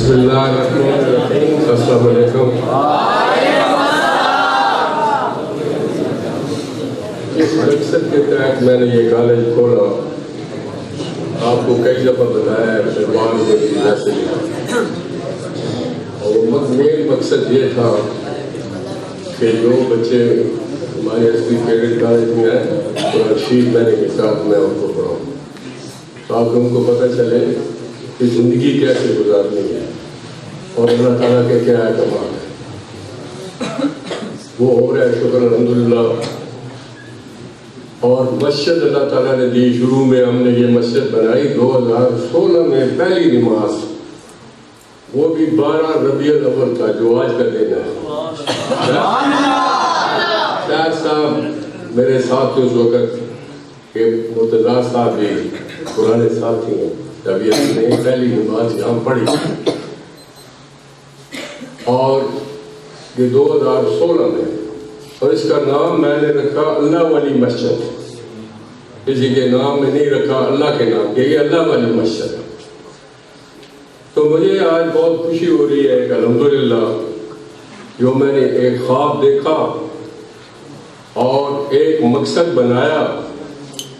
بسم اللہ الرحمن الرحیم، السلام علیکم۔ اس مقصد کے تحت میں نے یہ کالج کھولا، آپ کو کئی دفعہ بتایا ہے، شروعات میں بھی ایسے لکھا، اور مین مقصد یہ تھا کہ جو بچے ہمارے اصلی کیڈٹ کالج میں ہیں قرآن شریف لینے کے ساتھ میں ان کو پڑھاؤں تاکہ ان کو پتہ چلے کہ زندگی کیسے گزارنی ہے اور اللہ تعالیٰ کے کیا اعتماد ہے۔ وہ ہو رہا ہے، شکر الحمدللہ۔ اور مسجد اللہ تعالیٰ نے دی، شروع میں ہم نے یہ مسجد بنائی 2016 میں، پہلی نماز وہ بھی 12 ربیع الاول کا، جو آج کا دن ہے۔ شاہ صاحب میرے ساتھ اس وقت کہ مرتضیٰ صاحب بھی پرانے ساتھی ہیں، جب یہ پہلی نماز یہاں پڑھی، اور یہ 2016 میں، اور اس کا نام میں نے رکھا اللہ والی مسجد۔ کسی کے نام میں نہیں رکھا، اللہ کے نام کے، یہ اللہ والی مسجد ہے۔ تو مجھے آج بہت خوشی ہو رہی ہے کہ الحمدللہ جو میں نے ایک خواب دیکھا اور ایک مقصد بنایا،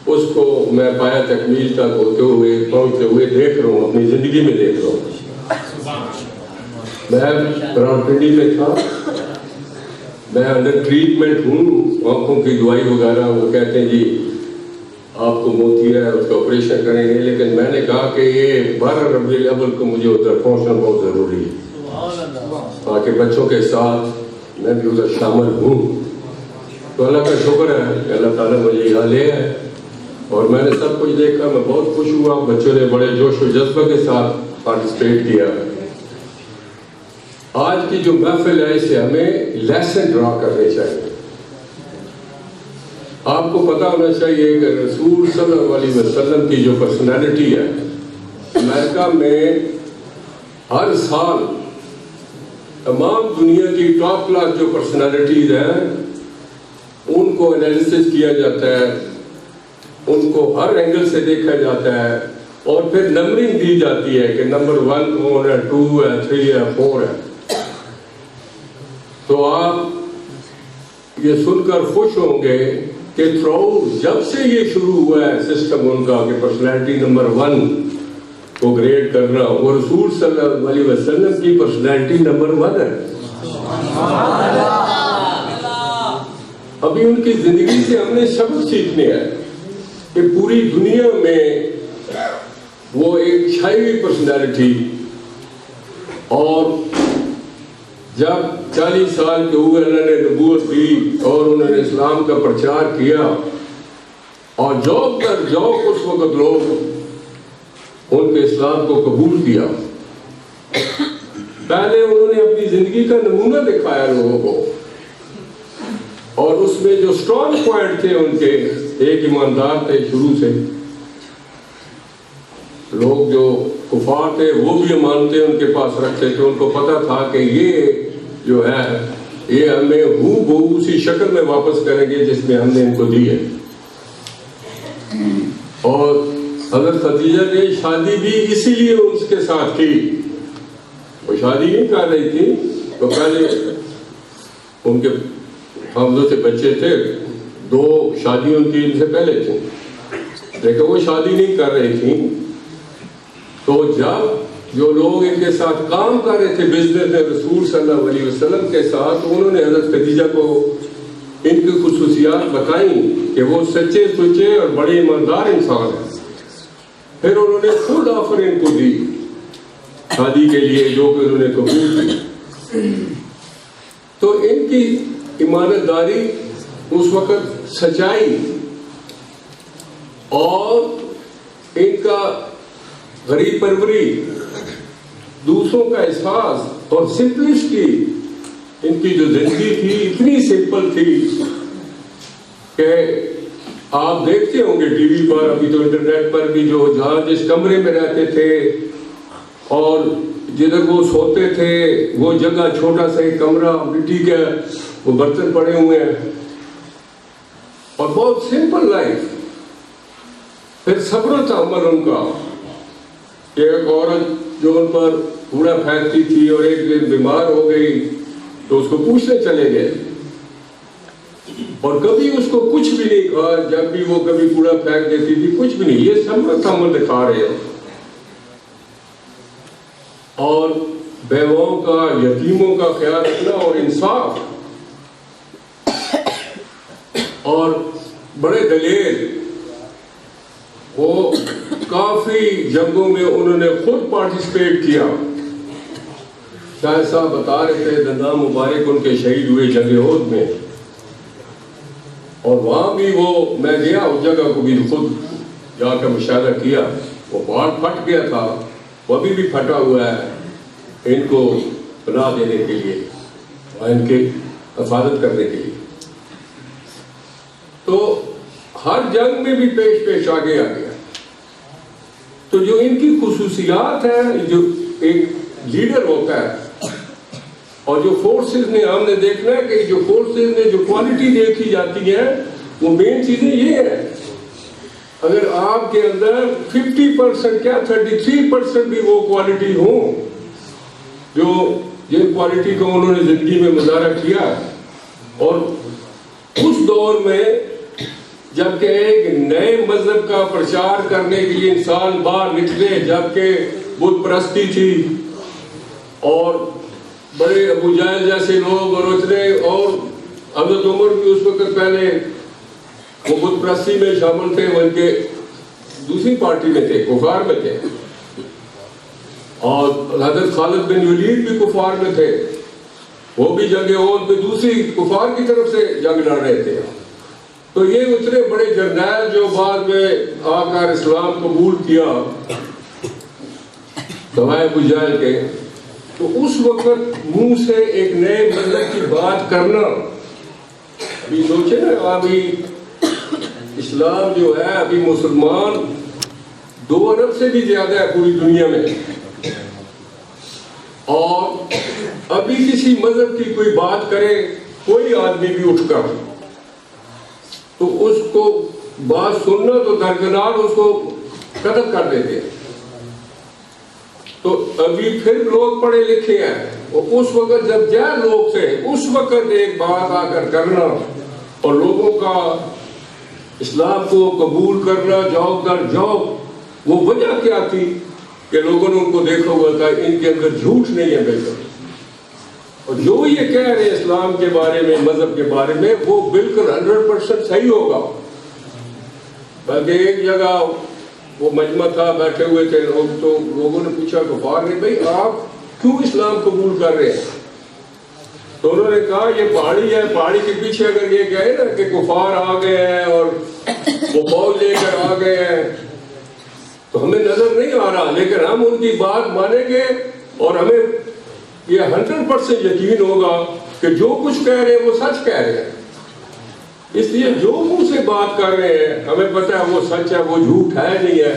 اس کو میں پایا تکمیل تک ہوتے ہوئے پہنچتے ہوئے دیکھ رہا ہوں، اپنی زندگی میں دیکھ رہا ہوں۔ میں راولپنڈی میں تھا، میں انڈر ٹریٹمنٹ ہوں، آنکھوں کی دوائی وغیرہ، وہ کہتے ہیں جی آپ کو موتی ہے، اس کا آپریشن کریں گے، لیکن میں نے کہا کہ یہ 12 ربیع الاول کو مجھے ادھر پہنچنا بہت ضروری ہے تاکہ بچوں کے ساتھ میں بھی ادھر شامل ہوں۔ تو اللہ کا شکر ہے کہ اللہ تعالیٰ مجھے یہاں لے آئے، اور میں نے سب کچھ دیکھا، میں بہت خوش ہوا۔ بچوں نے بڑے جوش و جذبہ کے ساتھ پارٹیسپیٹ کیا۔ آج کی جو محفل ہے، اسے ہمیں لیسن ڈرا کرنے چاہیے۔ آپ کو پتا ہونا چاہیے کہ رسول صلی اللہ علیہ وسلم کی جو پرسنالٹی ہے، امریکہ میں ہر سال تمام دنیا کی ٹاپ کلاس جو پرسنالٹیز ہیں ان کو انالیسس کیا جاتا ہے، ان کو ہر اینگل سے دیکھا جاتا ہے، اور پھر نمبرنگ دی جاتی ہے کہ نمبر 1 کون ہے، 2 ہے، 3 ہے، 4 ہے۔ تو آپ یہ سن کر خوش ہوں گے کہ جب سے یہ شروع ہوا ہے سسٹم ان کا کہ پرسنالٹی نمبر 1 کو گریڈ کرنا، وہ رسول صلی اللہ علیہ وسلم کی پرسنالٹی نمبر 1 ہے۔ ابھی ان کی زندگی سے ہم نے سبق سیکھنے ہیں کہ پوری دنیا میں وہ ایک چھائی ہوئی پرسنالٹی، اور جب 40 سال کے ہوئے اللہ نے نبوت دی اور انہوں نے اسلام کا پرچار کیا، اور جوق در جوق اس وقت لوگ ان کے اسلام کو قبول کیا۔ پہلے انہوں نے اپنی زندگی کا نمونہ دکھایا لوگوں کو، اور اس میں جو سٹرونگ پوائنٹ تھے ان کے، ایک ایماندار تھے شروع سے، لوگ جو کفار تھے وہ بھی امانتیں ان کے پاس رکھتے تھے، ان کو پتا تھا کہ یہ جو ہے یہ ہمیں ہو بہو اسی شکل میں واپس کریں گے جس میں ہم نے ان کو دی ہے۔ اور حضرت خدیجہ نے شادی بھی اسی لیے اس کے ساتھ کی، وہ شادی نہیں کر رہی تھی، تو پہلے ان کے حمزہ سے بچے تھے، 2 شادیوں کی ان سے پہلے تھیں، لیکن وہ شادی نہیں کر رہی تھیں۔ تو جب جو لوگ ان کے ساتھ کام کر رہے تھے بزنس میں رسول صلی اللہ علیہ وسلم کے ساتھ، انہوں نے حضرت خدیجہ کو ان کی خصوصیات بتائیں کہ وہ سچے سچے اور بڑے ایماندار انسان ہیں۔ پھر انہوں نے خود آفر ان کو دی شادی کے لیے، جو کہ انہوں نے قبول کی۔ تو ان کی ایمانت داری، اس وقت سچائی، اور ان کا غریب پروری، دوسروں کا احساس اور سمپلسٹی، ان کی جو زندگی تھی اتنی سمپل تھی کہ آپ دیکھتے ہوں گے ٹی وی پر، ابھی تو انٹرنیٹ پر بھی، جو جہاں جس کمرے میں رہتے تھے اور جدھر وہ سوتے تھے وہ جگہ چھوٹا سا ایک کمرہ، مٹی کے وہ برتن پڑے ہوئے ہیں، اور بہت سمپل لائف۔ پھر صبر و تحمل ان کا، کہ ایک عورت جو ان پر کوڑا پھینکتی تھی اور ایک دن بیمار ہو گئی تو اس کو پوچھنے چلے گئے اور کبھی اس کو کچھ بھی نہیں کہا. جب بھی وہ کبھی کوڑا پھینک دیتی تھی کچھ بھی نہیں. یہ سب عمل دکھا رہے ہو. اور بیواؤں کا یتیموں کا خیال رکھنا اور انصاف اور بڑے دلیر. وہ کافی جنگوں میں انہوں نے خود پارٹیسپیٹ کیا. شاہد صاحب بتا رہے تھے دندان مبارک ان کے شہید ہوئے جنگ احد میں, اور وہاں بھی وہ میں گیا اس جگہ کو بھی خود جا کر مشاہدہ کیا. وہ باڑ پھٹ گیا تھا, وہ ابھی بھی پھٹا ہوا ہے ان کو پناہ دینے کے لیے اور ان کی حفاظت کرنے کے لیے. تو ہر جنگ میں بھی پیش آگے آ گیا. تو جو ان کی خصوصیات ہیں, جو ایک لیڈر ہوتا ہے اور جو فورسز نے ہم نے دیکھنا ہے کہ جو فورسز نے جو کوالٹی دیکھی جاتی ہے وہ مین چیزیں یہ ہیں. اگر آپ کے اندر 50% کیا 33% بھی وہ کوالٹی ہوں جو جن کوالٹی کو انہوں نے زندگی میں مظاہرہ کیا. اور اس دور میں جبکہ ایک نئے مذہب کا پرچار کرنے کے لیے انسان باہر نکلے, جبکہ بت پرستی تھی اور بڑے ابو جہل جیسے لوگ اور اتنے, اور حضرت عمر بھی اس وقت پہلے وہ بت پرستی میں شامل تھے, وہ ان کے دوسری پارٹی میں تھے, کفار میں تھے. اور حضرت خالد بن ولید بھی کفار میں تھے, وہ بھی جنگ احد میں دوسری کفار کی طرف سے جنگ لڑ رہے تھے. تو یہ اتنے بڑے جرنیل جو بعد میں آ کر اسلام قبول کیا سوائے ابو جہل کے, تو اس وقت منہ سے ایک نئے مذہب کی بات کرنا, ابھی سوچے نا ابھی اسلام جو ہے ابھی مسلمان 2 ارب سے بھی زیادہ ہے پوری دنیا میں, اور ابھی کسی مذہب کی کوئی بات کرے کوئی آدمی بھی اٹھ کر تو اس کو بات سننا تو درکنار اس کو قتل کر دیتے ہیں. تو ابھی پھر لوگ پڑھے لکھے ہیں, وہ اس وقت جب جہل لوگ تھے اس وقت ایک بات آ کر کرنا اور لوگوں کا اسلام کو قبول کرنا جاؤ در جاؤ, وہ وجہ کیا تھی کہ لوگوں نے ان کو دیکھا ہوا تھا ان کے اندر جھوٹ نہیں ہے بالکل, اور جو یہ کہہ رہے ہیں اسلام کے بارے میں مذہب کے بارے میں وہ بالکل 100% صحیح ہوگا. بلکہ ایک جگہ وہ مجمع تھا, بیٹھے ہوئے تھے لوگ, تو لوگوں نے پوچھا کفار نے بھائی آپ کیوں اسلام قبول کر رہے ہیں؟ تو انہوں نے کہا یہ پہاڑی ہے, پہاڑی کے پیچھے اگر یہ کہے نا کہ کفار آ گئے ہیں اور وہ فوج لے کر آ گئے ہیں تو ہمیں نظر نہیں آ رہا, لیکن ہم ان کی بات مانیں گے اور ہمیں یہ 100% یقین ہوگا کہ جو کچھ کہہ رہے ہیں وہ سچ کہہ رہے ہیں. اس لیے جو منہ سے بات کر رہے ہیں ہمیں پتہ ہے وہ سچ ہے, وہ جھوٹ ہے نہیں ہے.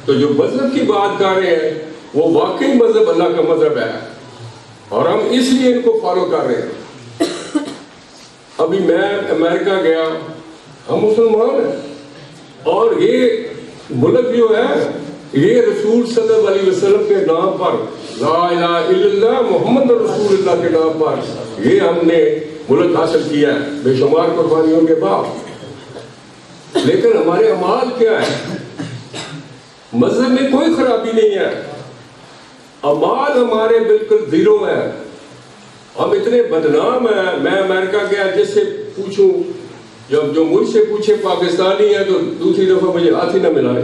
تو جو مذہب کی بات کر رہے ہیں وہ واقعی مذہب اللہ کا مذہب ہے, اور ہم اس لیے ان کو فالو کر رہے ہیں. ابھی میں امریکہ گیا, ہم مسلمان ہیں, اور یہ ملک جو ہے یہ رسول صلی اللہ علیہ وسلم کے نام پر لا الہ الا اللہ محمد رسول اللہ کے نام پر یہ ہم نے ملک حاصل کیا ہے بے شمار قربانیوں کے بعد. لیکن ہمارے اعمال کیا ہے؟ مذہب میں کوئی خرابی نہیں ہے, اعمال ہمارے بالکل زیرو ہیں. ہم اتنے بدنام ہیں. میں امریکہ گیا, جس سے پوچھوں جب جو مجھ سے پوچھے پاکستانی ہے تو دوسری دفعہ مجھے ہاتھ ہی نہ ملائے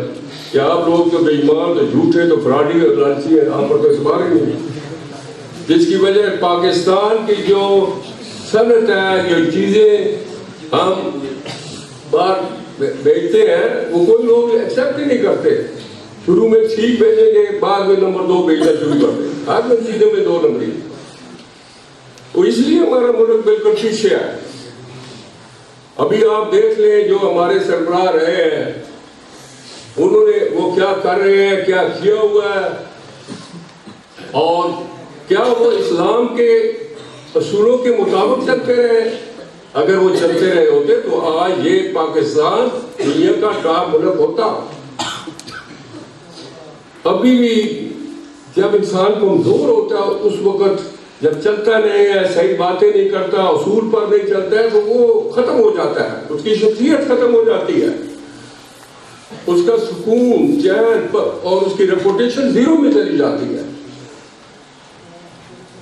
کہ آپ لوگ تو بے ایمان, تو جھوٹے, تو فراڈی اور لالچی ہیں, آپ پر تو اس بارے نہیں. جس کی وجہ پاکستان کی جو صنعت ہے, جو چیزیں ہم باہر بیچتے ہیں وہ کوئی لوگ ایکسیپٹ ہی نہیں کرتے. شروع میں ٹھیک بھیجیں گے, بعد میں نمبر 2 بھیجنا شروع کر دیں, بعد میں چیزوں میں 2 نمبری. تو اس لیے ہمارا ملک بالکل پیچھے ہے. ابھی آپ دیکھ لیں جو ہمارے سربراہ رہے ہیں انہوں نے وہ کیا کر رہے ہیں, کیا کیا ہوا ہے, اور کیا وہ اسلام کے اصولوں کے مطابق چلتے رہے. اگر وہ چلتے رہے ہوتے تو آج یہ پاکستان دنیا کا ٹاپ ملک ہوتا. ابھی بھی جب انسان کمزور ہوتا ہے اس وقت جب چلتا نہیں ہے، صحیح باتیں نہیں کرتا، اصول پر نہیں چلتا ہے، تو وہ ختم ہو جاتا ہے، اس کی شخصیت ختم ہو جاتی ہے، اس کا سکون، چین اور اس کی ریپوٹیشن زیرو میں چلی جاتی ہے۔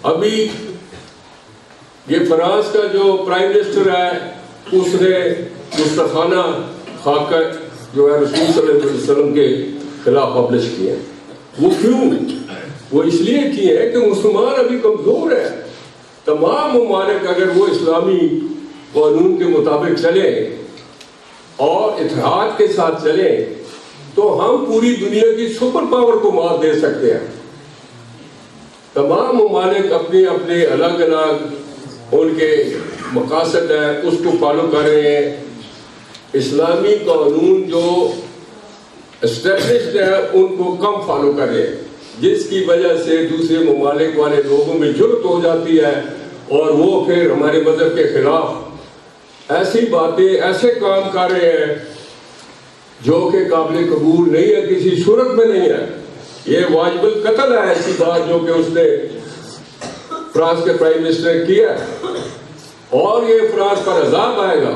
ابھی یہ فرانس کا جو پرائم منسٹر ہے اس نے گستاخانہ خاکہ جو ہے رسول صلی اللہ علیہ وسلم کے خلاف پبلش کیے ہیں۔ وہ کیوں؟ وہ اس لیے کیے ہیں کہ مسلمان ابھی کمزور ہے۔ تمام ممالک اگر وہ اسلامی قانون کے مطابق چلیں اور اتحاد کے ساتھ چلیں تو ہم پوری دنیا کی سپر پاور کو مات دے سکتے ہیں۔ تمام ممالک اپنے اپنے الگ الگ ان کے مقاصد ہیں، اس کو فالو کر رہے ہیں۔ اسلامی قانون جو اسٹیبلشڈ ہے ان کو کم فالو کر رہے ہیں، جس کی وجہ سے دوسرے ممالک والے لوگوں میں جرأت ہو جاتی ہے اور وہ پھر ہمارے مذہب کے خلاف ایسی باتیں، ایسے کام کر رہے ہیں جو کہ قابل قبول نہیں ہے، کسی صورت میں نہیں ہے۔ یہ واجب القتل ہے ایسی بات جو کہ اس نے فرانس کے پرائم منسٹر نے کیا ہے، اور یہ فرانس پر عذاب آئے گا۔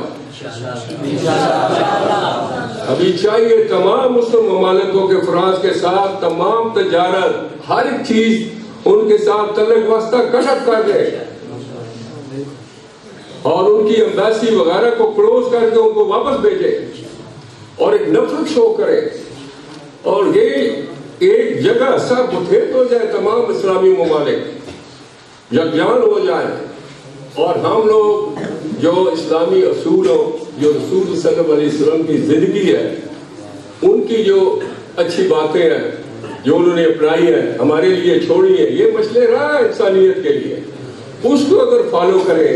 ابھی چاہیے تمام مسلم ممالکوں کے فرانس کے ساتھ تمام تجارت، ہر ایک چیز ان کے ساتھ تعلق واسطہ کشف کر دے اور ان کی ایمبیسی وغیرہ کو کلوز کر کے ان کو واپس بھیجے اور ایک نفرت شو کرے، اور یہ ایک جگہ سب متحد ہو جائے، تمام اسلامی ممالک یکجان ہو جائے، اور ہم لوگ جو اسلامی اصولوں، جو رسول صلی اللہ علیہ وسلم کی زندگی ہے، ان کی جو اچھی باتیں ہیں جو انہوں نے اپنائی ہیں، ہمارے لیے چھوڑی ہیں، یہ مسئلے رہا ہے انسانیت کے لیے، اس کو اگر فالو کریں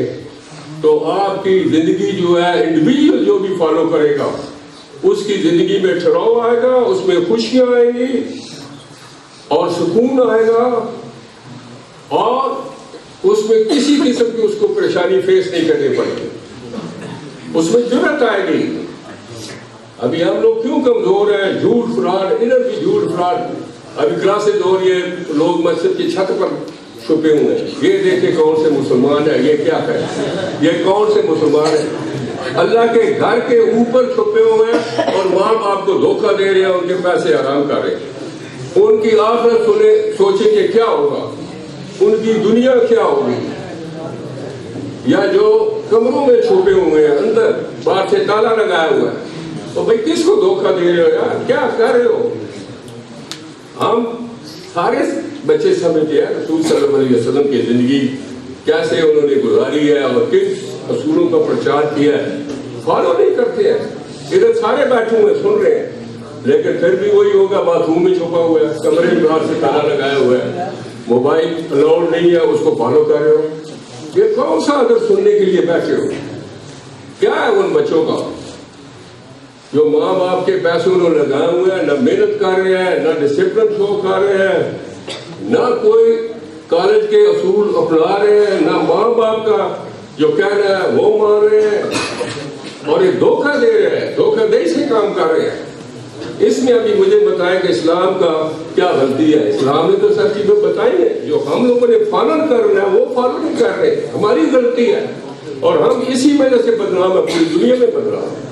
تو آپ کی زندگی جو ہے، انڈیویجول جو بھی فالو کرے گا اس کی زندگی میں ٹھہراؤ آئے گا، اس میں خوشیاں آئیں گی اور سکون آئے گا، اور اس میں کسی قسم کی اس کو پریشانی فیس نہیں کرنی پڑے گی، اس میں جرأت آئے گی۔ ابھی ہم لوگ کیوں کمزور ہیں؟ جھوٹ فراڈ، ادھر بھی جھوٹ فراڈ۔ ابھی کلاسز ہو رہی ہے، لوگ مسجد کی چھت پر چھپے ہوئے ہیں، یہ دیکھیں کون سے مسلمان ہیں، یہ کیا ہے، یہ کون سے مسلمان ہیں، اللہ کے گھر کے اوپر چھپے ہوئے ہیں اور ماں باپ کو دھوکہ دے رہے ہیں، ان کے پیسے حرام کر رہے ہیں، ان کی آخرت سوچیں کہ کیا ہوگا، ان کی دنیا کیا ہوگی۔ یا جو کمروں میں چھپے ہوئے ہیں، اندر باہر سے تالا لگایا ہوا ہے، تو بھائی کس کو دھوکہ دے رہے ہو یار، کیا کر رہے ہو؟ ہم سارے بچے سمجھتے ہیں رسول صلی اللہ علیہ وسلم کی زندگی کیسے انہوں نے گزاری ہے اور کس اصولوں کا پرچار کیا ہے، فالو نہیں کرتے ہیں۔ ادھر سارے بیٹھے ہوئے سن رہے ہیں، لیکن پھر بھی وہی ہوگا، باتھ روم میں چھپا ہوا ہے، کمرے میں باہر سے تالا لگایا ہوا ہے، موبائل الاؤڈ نہیں ہے، اس کو فالو کر رہے ہو۔ یہ کون سا ادھر سننے کے لیے بیٹھے ہو؟ کیا ہے ان بچوں کا جو ماں باپ کے پیسوں انہوں نے لگائے ہوئے ہیں، نہ محنت کر رہے ہیں، نہ ڈسپلن شو کر رہے ہیں، نہ کوئی کالج کے اصول اپنا رہے ہیں، نہ ماں باپ کا جو کہہ رہا ہے وہ مان رہے ہیں، اور یہ دھوکہ دے رہے ہیں، دھوکہ دہی سے کام کر رہے ہیں۔ اس میں ابھی مجھے بتائیں کہ اسلام کا کیا غلطی ہے؟ اسلام نے تو سب چیزیں بتائی ہیں، جو ہم لوگوں نے فالو کرنا ہے وہ فالو نہیں کر رہے، ہماری غلطی ہے، اور ہم اسی وجہ سے بدنام ہے، پوری دنیا میں بدنام ہے۔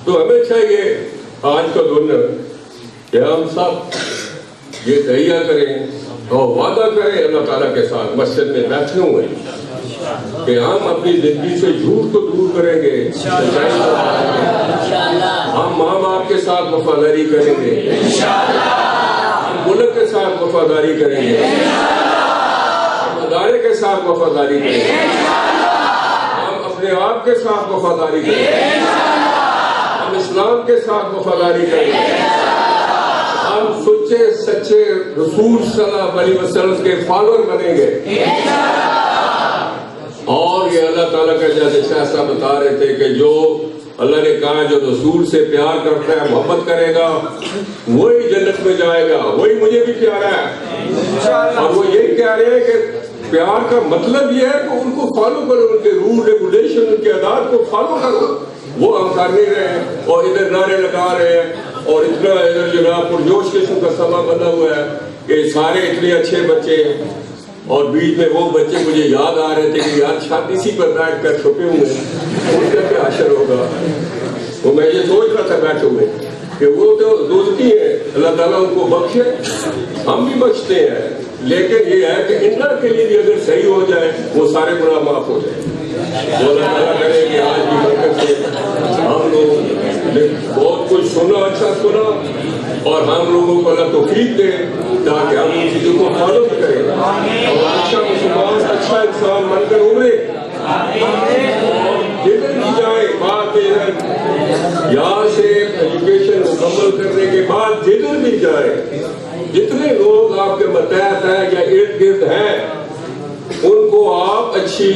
تو ہمیں چاہیے آج کا دن کہ ہم سب یہ تہیہ کریں اور وعدہ کریں اللہ تعالیٰ کے ساتھ مسجد میں بیٹھے ہوئے کہ ہم اپنی زندگی سے جھوٹ کو دور کریں گے، ہم ماں باپ کے ساتھ وفاداری کریں گے، ہم ملک کے ساتھ وفاداری کریں گے، ہم ادارے کے ساتھ وفاداری کریں گے، ہم اپنے آپ کے ساتھ وفاداری کریں گے، ہم اسلام کے ساتھ وفاداری کریں گے، ہم سچے سچے رسول صلی اللہ علیہ وسلم کے فالوور بنیں گے۔ اور یہ اللہ تعالیٰ کا جیسے شاہ صاحب بتا رہے تھے کہ جو اللہ نے کہا جو رسول سے پیار کرتا ہے، محبت کرے گا، وہی جنت میں جائے گا، وہی مجھے بھی پیارا ہے۔ اور وہ یہی کہہ رہے ہیں کہ پیار کا مطلب یہ ہے کہ ان کو فالو کرو، ان کے رول ریگولیشن، ان کے عادات کو فالو کرو۔ وہ ہم کر نہیں رہے ہیں اور ادھر نعرے لگا رہے ہیں اور اتنا ادھر جناب پرجوش قسم کا سما بنا ہوا ہے کہ سارے اتنے اچھے بچے اور بیچ میں وہ بچے مجھے یاد آ رہے تھے کہ یار شاید اسی پر بیٹھ کر چھپے ہوئے ان کا کیا حشر ہوگا. وہ میں یہ سوچ رہا تھا بیٹھے ہوئے کہ وہ تو دوستی ہیں, اللہ تعالیٰ ان کو بخشے, ہم بھی بخشتے ہیں, لیکن یہ ہے کہ ان کے لیے بھی اگر صحیح ہو جائے وہ سارے گناہ معاف ہو جائیں. وہ اللہ تعالیٰ کرے کہ آج کی برکت سے ہم لوگ نے بہت کچھ سنا, اچھا سنا, اور ہم لوگوں کو اللہ توفیق دے تاکہ ہم ان چیزوں کو فالو کریں اور اچھا مسلمان, اچھا انسان بن کر ابھرے. جدھر بھی جائیں بعد میں یہاں سے ایجوکیشن مکمل کرنے کے بعد جدھر بھی جائیں, جتنے لوگ آپ کے متحد ہیں یا ارد گرد ہیں ان کو آپ اچھی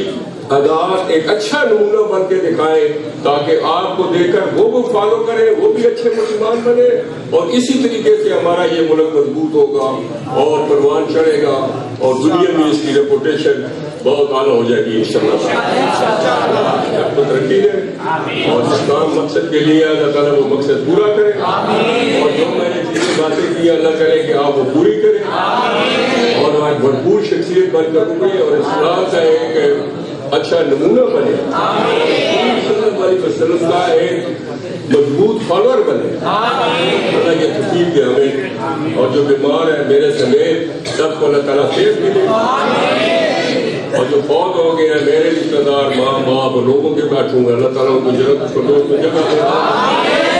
عادات, ایک اچھا نمونہ بن کے دکھائیں تاکہ آپ کو دیکھ کر وہ بھی فالو کریں, وہ بھی اچھے مسلمان بنے, اور اسی طریقے سے ہمارا یہ ملک مضبوط ہوگا اور پروان چڑھے گا اور دنیا میں اس کی ریپوٹیشن بہت اعلیٰ ہو جائے گی انشاءاللہ. تو ترقی دے اور جس کام مقصد کے لیے اللہ تعالیٰ وہ مقصد پورا کرے, اور جو میں نے چیزیں باتیں کی اللہ کرے کہ آپ وہ پوری کریں, اور آج بھرپور شخصیت بن کر ہوئے اور اسلام کا ایک اچھا نمونہ بنے, صلی اللہ علیہ وسلم کا ایک مضبوط فالوور بنے. اللہ یہ تقریب دے ہمیں, اور جو بیمار ہے میرے سمیت سب کو اللہ تعالیٰ صحت ملے, اور جو فوت ہو گئے ہیں میرے رشتہ دار, ماں باپ اور لوگوں کے بیٹھوں گا, اللہ تعالیٰ ان کو جنت کو جگہ دے.